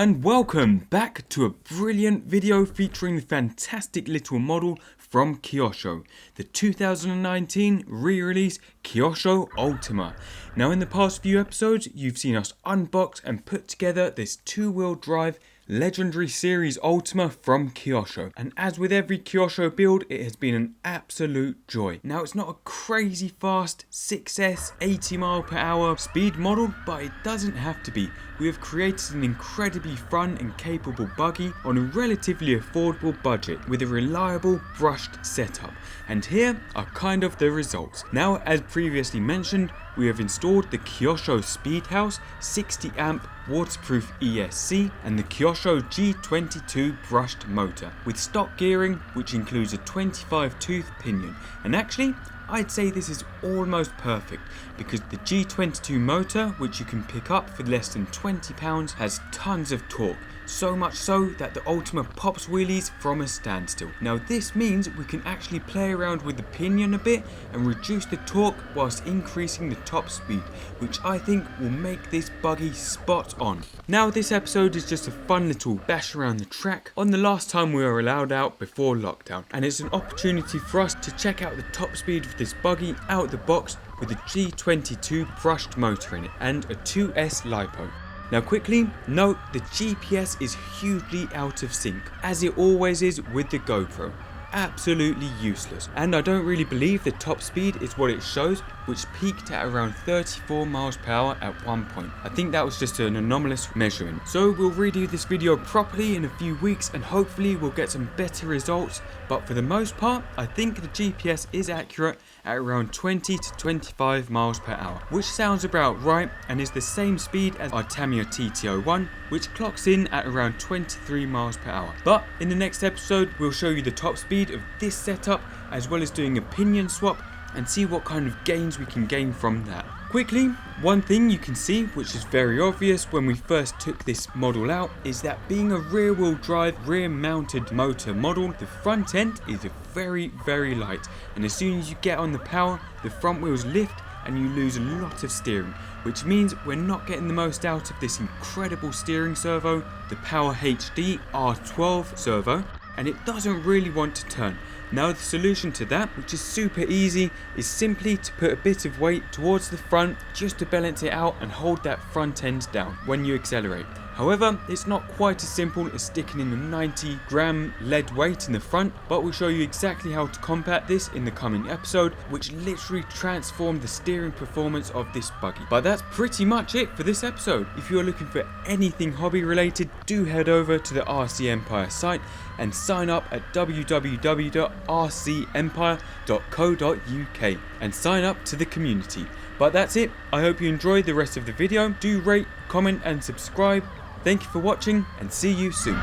And welcome back to a brilliant video featuring the fantastic little model from Kyosho, the 2019 re-release Kyosho Ultima. Now in the past few episodes you've seen us unbox and put together this two-wheel drive legendary series Ultima from Kyosho, and as with every Kyosho build, it has been an absolute joy. Now it's not a crazy fast 6S 80 mph speed model, but it doesn't have to be. We have created an incredibly fun and capable buggy on a relatively affordable budget with a reliable brushed setup, and here are kind of the results. Now, as previously mentioned, we have installed the Kyosho Speed 60 amp waterproof ESC and the Kyosho G22 brushed motor with stock gearing, which includes a 25 tooth pinion. And actually, I'd say this is almost perfect because the G22 motor, which you can pick up for less than £20, has tons of torque. So much so that the Ultima pops wheelies from a standstill. Now this means we can actually play around with the pinion a bit and reduce the torque whilst increasing the top speed, which I think will make this buggy spot on. Now this episode is just a fun little bash around the track on the last time we were allowed out before lockdown, and it's an opportunity for us to check out the top speed of this buggy out the box with a G22 brushed motor in it and a 2S lipo. Now quickly, note the GPS is hugely out of sync, as it always is with the GoPro. Absolutely useless, and I don't really believe the top speed is what it shows, which peaked at around 34 mph at one point. I think that was just an anomalous measurement. So we'll redo this video properly in a few weeks and hopefully we'll get some better results, but for the most part I think the GPS is accurate at around 20 to 25 mph, which sounds about right and is the same speed as our Tamiya TT01, which clocks in at around 23 mph. But in the next episode we'll show you the top speed of this setup as well as doing a pinion swap and see what kind of gains we can gain from that. Quickly, one thing you can see, which is very obvious when we first took this model out, is that being a rear wheel drive, rear mounted motor model, the front end is very light, and as soon as you get on the power, the front wheels lift and you lose a lot of steering, which means we're not getting the most out of this incredible steering servo, the Power HD R12 servo, and it doesn't really want to turn. Now the solution to that, which is super easy, is simply to put a bit of weight towards the front just to balance it out and hold that front end down when you accelerate. However, it's not quite as simple as sticking in a 90-gram lead weight in the front, but we'll show you exactly how to combat this in the coming episode, which literally transformed the steering performance of this buggy. But that's pretty much it for this episode. If you're looking for anything hobby related, do head over to the RC Empire site and sign up at www.rcempire.co.uk and sign up to the community. But that's it. I hope you enjoyed the rest of the video. Do rate, comment and subscribe. Thank you for watching and see you soon.